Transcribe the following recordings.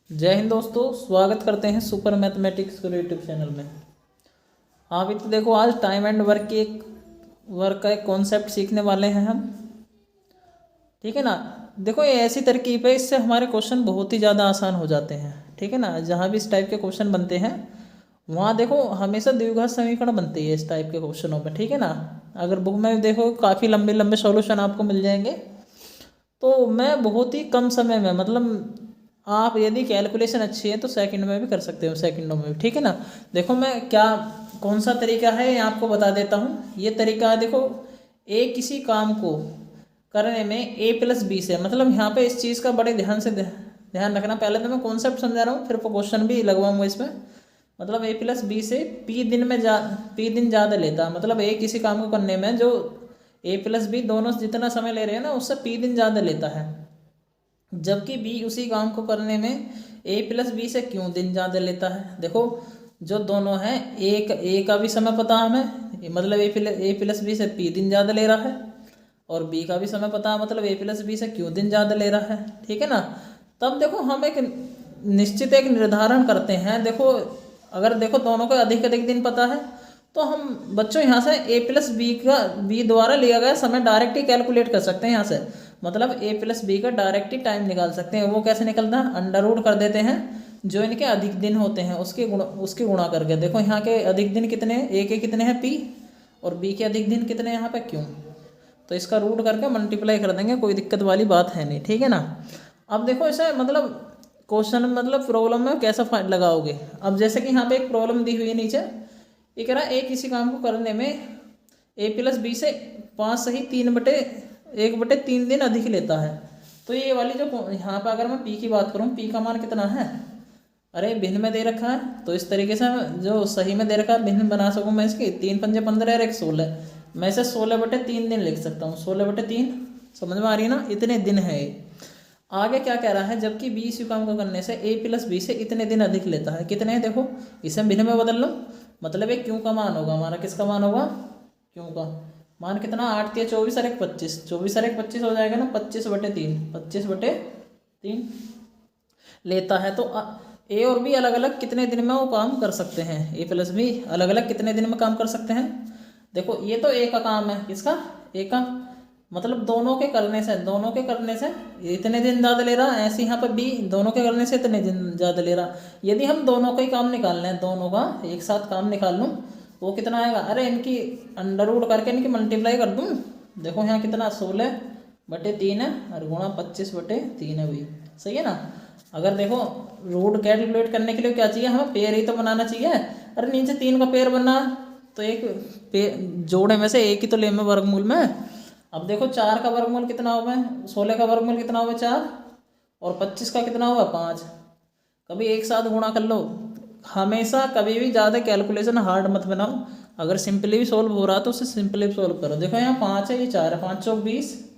जय हिंद दोस्तों, स्वागत करते हैं सुपर मैथमेटिक्स के यूट्यूब चैनल में। हाँ भी तो देखो, आज टाइम एंड वर्क का एक कॉन्सेप्ट सीखने वाले हैं हम। ठीक है ना। देखो, ये ऐसी तरकीब है, इससे हमारे क्वेश्चन बहुत ही ज़्यादा आसान हो जाते हैं। ठीक है ना। जहाँ भी इस टाइप के क्वेश्चन बनते हैं वहाँ देखो हमेशा द्विघात समीकरण बनती है इस टाइप के क्वेश्चनों में। ठीक है ना। अगर बुक में देखो काफ़ी लंबे लंबे सॉल्यूशन आपको मिल जाएंगे। तो मैं बहुत ही कम समय में, मतलब आप यदि कैलकुलेशन अच्छी है तो सेकंड में भी कर सकते हो, सेकंडों में भी। ठीक है ना। देखो मैं क्या, कौन सा तरीका है ये आपको बता देता हूँ। ये तरीका है, देखो ए किसी काम को करने में ए प्लस बी से, मतलब यहाँ पे इस चीज़ का बड़े ध्यान से ध्यान रखना। पहले तो मैं कॉन्सेप्ट समझा रहा हूँ, फिर क्वेश्चन भी लगवाऊंगा इसमें। मतलब ए प्लस बी से पी दिन ज़्यादा लेता है, मतलब ए किसी काम को करने में जो ए प्लस बी दोनों जितना समय ले रहे हैं ना, उससे पी दिन ज़्यादा लेता है। जबकि बी उसी काम को करने में ए प्लस बी से क्यों दिन ज़्यादा लेता है। देखो जो दोनों हैं, ए का भी समय पता हमें, मतलब ए प्लस बी से पी दिन ज़्यादा ले रहा है, और बी का भी समय पता है, मतलब ए प्लस बी से क्यों दिन ज़्यादा ले रहा है। ठीक है ना। तब देखो हम एक निश्चित एक निर्धारण करते हैं। देखो अगर देखो दोनों को अधिक अधिक दिन पता है तो हम बच्चों यहाँ से ए प्लस बी द्वारा लिया गया समय डायरेक्ट ही कैलकुलेट कर सकते हैं यहाँ से। मतलब ए प्लस बी का डायरेक्ट ही टाइम निकाल सकते हैं। वो कैसे निकलता है, अंडर रूट कर देते हैं जो इनके अधिक दिन होते हैं उसके गुणा करके। देखो यहाँ के अधिक दिन कितने हैं, ए के कितने हैं पी, और बी के अधिक दिन कितने हैं यहाँ पे क्यों। तो इसका रूट करके मल्टीप्लाई कर देंगे, कोई दिक्कत वाली बात है नहीं। ठीक है ना। अब देखो इसे मतलब क्वेश्चन, मतलब प्रॉब्लम में कैसा लगाओगे। अब जैसे कि यहाँ पे एक प्रॉब्लम दी हुई है नीचे, ये कह रहा है ए किसी काम को करने में ए प्लस बी से 5 सही 1/3 दिन अधिक लेता है। तो ये वाली जो यहाँ पर अगर मैं पी की बात करूँ, पी का मान कितना है, अरे भिन्न में दे रखा है, तो इस तरीके से जो सही में दे रखा है भिन्न बना सकूँ मैं इसकी। 3 पंजे 15 और 1 16, मैं इसे 16/3 दिन लिख सकता हूँ। 16/3 समझ में आ रही है ना, इतने दिन है ये। आगे क्या कह रहा है, जबकि बी इसी काम को करने से ए प्लस बी से इतने दिन अधिक लेता है। कितने हैं देखो, इसे भिन्न में बदल लो, मतलब ये क्यों का मान होगा हमारा, किसका मान होगा, क्यों का मान कितना, 8 या 24 और 1 25, 24 और 1 25 हो जाएगा ना, 25/3 लेता है। तो ए और बी अलग अलग कितने दिन में वो काम कर सकते हैं, ए प्लस बी अलग अलग कितने दिन में काम कर सकते हैं। देखो ये तो ए का काम है, किसका, ए का, मतलब दोनों के करने से इतने दिन ज़्यादा ले रहा है। ऐसे यहाँ पर बी दोनों के करने से इतने दिन ज़्यादा ले रहा। यदि हम दोनों का ही काम निकालना है, दोनों का एक साथ काम निकाल लूँ, वो कितना आएगा, अरे इनकी अंडर रूट करके इनकी मल्टीप्लाई कर दूँ। देखो यहाँ कितना 16/3 है और गुणा 25/3 है, वही सही है ना। अगर देखो रूट कैलकुलेट करने के लिए क्या चाहिए, हमें पेयर ही तो बनाना चाहिए। अरे नीचे 3 का पेयर बना तो एक जोड़े में से एक ही तो ले में वर्गमूल में। अब देखो 4 का वर्गमूल कितना हुआ है, 16 का वर्गमूल कितना हुआ 4, और 25 का कितना हुआ 5। कभी एक साथ गुणा कर लो। हमेशा कभी भी ज़्यादा कैलकुलेशन हार्ड मत बनाओ। अगर सिंपली भी सोल्व हो रहा तो उसे सिंपली सोल्व करो। देखो यहाँ 5 है, ये 4 है, 5 चौक 20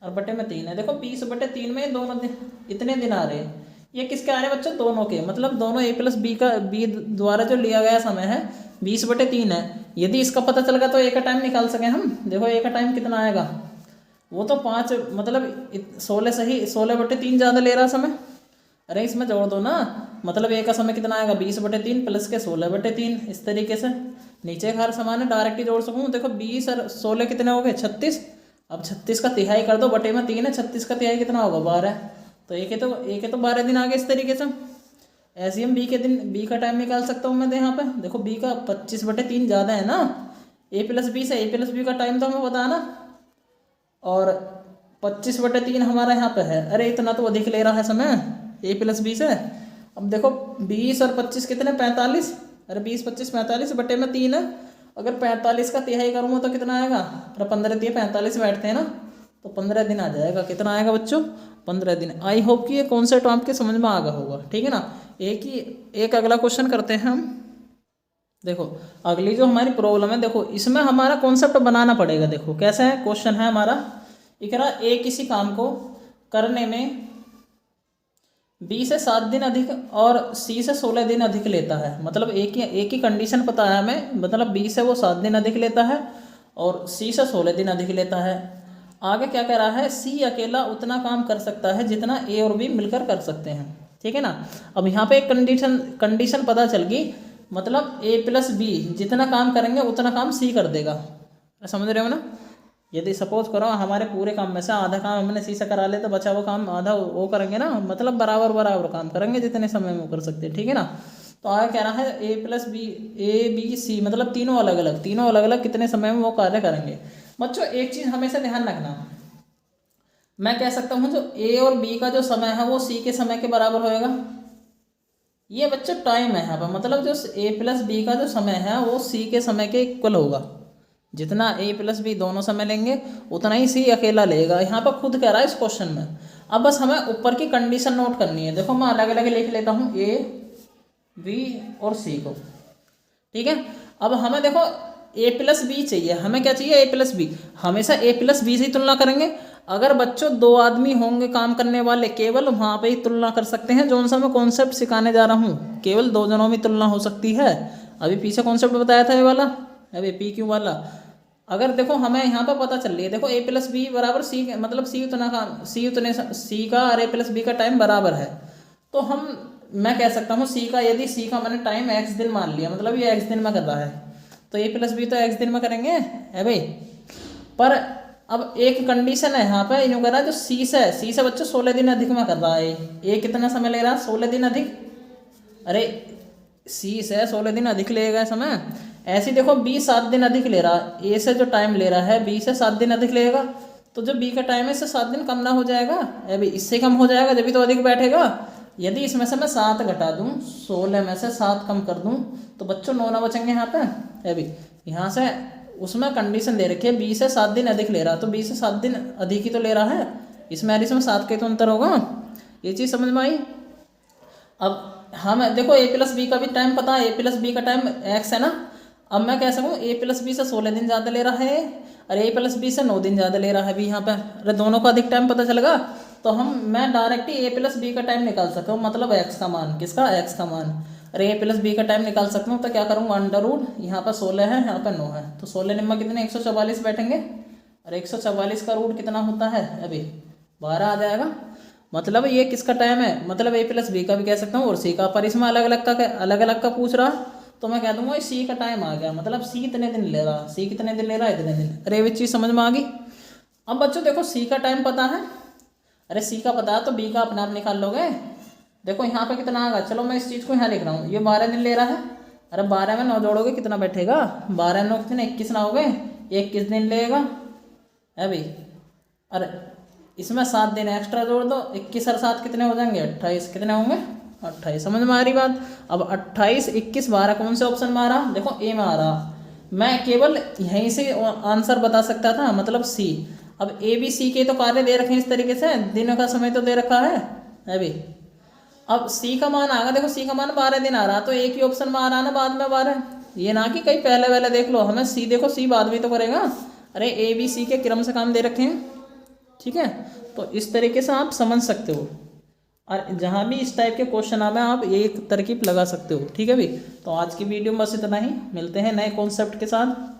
और बटे में 3 है। देखो 20/3 में दोनों दिन इतने दिन आ रहे हैं। ये किसके आ रहे हैं बच्चों, दोनों के, मतलब दोनों ए प्लस बी द्वारा जो लिया गया समय है 20/3 है। यदि इसका पता चल गया तो ए का टाइम निकाल सकें हम। देखो ए का टाइम कितना आएगा, वो तो 5, मतलब 16 सही 16/3 ज़्यादा ले रहा समय। अरे इसमें जोड़ दो ना, मतलब ए का समय कितना आएगा 20/3 प्लस के 16/3। इस तरीके से नीचे का हर समान है डायरेक्ट ही जोड़ सकूँ। देखो 20 और 16 कितने हो गए 36। अब 36 का तिहाई कर दो, बटे में 3 है, 36 का तिहाई कितना होगा 12। तो एक है तो 12 दिन आ गए। इस तरीके से ऐसे हम बी का टाइम निकाल सकता हूँ मैं। यहाँ पे देखो बी का 25/3 ज़्यादा है ना ए प्लस बी से, ए प्लस बी का टाइम तो हमें पता है ना, और 25/3 हमारा यहाँ पे है। अरे इतना तो अधिक ले रहा है समय ए प्लस बी से। अब देखो 20 और 25 कितने 45, अरे 20 25 45 बटे में 3 है। अगर 45 का तिहाई करूँगा तो कितना आएगा, अरे 15 दिए 45 बैठते हैं ना, तो 15 दिन आ जाएगा। कितना आएगा बच्चों, 15 दिन। आई होप कि ये कॉन्सेप्ट आपके समझ में आ गया होगा। ठीक है ना। एक अगला क्वेश्चन करते हैं हम। देखो अगली जो हमारी प्रॉब्लम है, देखो इसमें हमारा कॉन्सेप्ट बनाना पड़ेगा। देखो कैसा है क्वेश्चन है हमारा, ये कह रहा ए किसी काम को करने में बी से 7 दिन अधिक और सी से 16 दिन अधिक लेता है। मतलब एक ही कंडीशन पता है हमें, मतलब बी से वो 7 दिन अधिक लेता है और सी से 16 दिन अधिक लेता है। आगे क्या कह रहा है, सी अकेला उतना काम कर सकता है जितना ए और बी मिलकर कर सकते हैं। ठीक है ना। अब यहाँ पे एक कंडीशन पता चल गई, मतलब ए प्लस बी जितना काम करेंगे उतना काम सी कर देगा, समझ रहे हो ना। यदि सपोज करो हमारे पूरे काम में से आधा काम हमने सी से करा ले तो बचा वो काम आधा वो करेंगे ना, मतलब बराबर बराबर काम करेंगे जितने समय में वो कर सकते हैं, ठीक है ना। तो आगे कह रहा है A plus B, A B C, मतलब तीनों अलग अलग कितने समय में वो कार्य करेंगे। बच्चों एक चीज़ हमेशा ध्यान रखना, मैं कह सकता हूँ जो ए और बी का जो समय है वो सी के समय के बराबर होएगा। ये बच्चों टाइम है यहाँ पर, मतलब जो ए प्लस बी का जो समय है वो सी के समय के इक्वल होगा। जितना ए प्लस बी दोनों समय लेंगे उतना ही सी अकेला लेगा, यहाँ पर खुद कह रहा है इस क्वेश्चन में। अब बस हमें ऊपर की कंडीशन नोट करनी है। देखो मैं अलग अलग लिख लेता हूँ ए बी और सी को, ठीक है। अब हमें देखो ए प्लस बी चाहिए, हमें क्या चाहिए, ए प्लस बी। हमेशा ए प्लस बी से ही तुलना करेंगे। अगर बच्चों दो आदमी होंगे काम करने वाले, केवल वहाँ पे ही तुलना कर सकते हैं। जो सा मैं कॉन्सेप्ट सिखाने जा रहा हूँ केवल दो जनों में तुलना हो सकती है। अभी पीछे कॉन्सेप्ट बताया था ये वाला, अभी पी क्यू वाला। अगर देखो हमें यहाँ पर पता चल रही है, देखो ए प्लस बी बराबर सी, मतलब सी उतना का सी का और ए प्लस बी का टाइम बराबर है। तो मैं कह सकता हूँ सी का, यदि सी का मैंने टाइम एक्स दिन मान लिया, मतलब ये एक्स दिन में कर रहा है, तो ए प्लस बी तो एक्स दिन में करेंगे है भाई। पर अब एक कंडीशन है यहाँ पे, यूँ कर रहा है जो सी से बच्चों 16 दिन अधिक में कर रहा है। ए कितना समय ले रहा है, 16 दिन अधिक। अरे सी से 16 दिन अधिक लेगा समय। ऐसे देखो बी 7 दिन अधिक ले रहा है, ए से जो टाइम ले रहा है बी से 7 दिन अधिक लेगा। तो जो बी का टाइम है इससे 7 दिन कम ना हो जाएगा, अभी इससे कम हो जाएगा जब तो अधिक बैठेगा। यदि इसमें से मैं 7 घटा दूँ, 16 में से 7 कम कर दूँ तो बच्चों 9 ना बचेंगे यहाँ पे। अभी यहाँ से उसमें कंडीशन दे रखी है बी से 7 दिन अधिक ले रहा, तो बी से 7 दिन अधिक ही तो ले रहा है, इसमें और इसमें 7 के तो अंतर होगा। ये चीज़ समझ में आई। अब हम देखो ए प्लस बी का भी टाइम पता है, ए प्लस बी का टाइम एक्स है ना। अब मैं कह सकूँ ए प्लस बी से 16 दिन ज़्यादा ले रहा है और ए प्लस बी से 9 दिन ज़्यादा ले रहा है भी यहाँ पर। अरे दोनों का अधिक टाइम पता चलेगा तो मैं डायरेक्ट ही ए प्लस बी का टाइम निकाल सकता हूँ, मतलब एक्स का मान, किसका, एक्स का मान। अरे ए प्लस बी का टाइम निकाल सकता हूँ तो क्या करूँगा, अंडर रूट, यहाँ पर 16 है यहाँ पर 9 है, तो 16 निम्मा कितने 144 बैठेंगे। और 144 का रूट कितना होता है, अभी 12 आ जाएगा। मतलब ये किसका टाइम है, मतलब ए प्लस बी का भी कह सकता हूँ और सी का। पर इसमें अलग अलग का पूछ रहा तो मैं कह दूंगा सी का टाइम आ गया, मतलब सी इतने दिन ले रहा, सी कितने दिन ले रहा है, इतने दिन। अरे ये चीज़ समझ में आ गई। अब बच्चों देखो सी का टाइम पता है, अरे सी का पता है तो बी का अपने आप निकाल लोगे। देखो यहाँ पे कितना आएगा, चलो मैं इस चीज़ को यहाँ लिख रहा हूँ, ये 12 दिन ले रहा है। अरे 12 में 9 जोड़ोगे कितना बैठेगा, 12 9 कितने 21 ना हो गए, 21 दिन लेगा है भाई। अरे इसमें 7 दिन एक्स्ट्रा जोड़ दो, 21 और 7 कितने हो जाएंगे 28, कितने होंगे 28। समझ में आ रही बात। अब 28 21 12 कौन से ऑप्शन में आ रहा, देखो ए में आ रहा। मैं केवल यहीं से आंसर बता सकता था, मतलब सी। अब ए बी सी के तो कार्य दे रखे हैं इस तरीके से, दिनों का समय तो दे रखा है अभी। अब सी का मान आ गया, देखो सी का मान 12 दिन आ रहा, तो एक ही ऑप्शन में आ रहा ना बाद में 12, ये ना कि कहीं पहले पहले देख लो। हमें सी देखो सी बाद में तो करेगा, अरे ए बी सी के क्रम से काम दे रखे हैं, ठीक है। तो इस तरीके से आप समझ सकते हो, और जहाँ भी इस टाइप के क्वेश्चन आवे आप एक तरकीब लगा सकते हो, ठीक है भाई। तो आज की वीडियो में बस इतना ही, मिलते हैं नए कॉन्सेप्ट के साथ।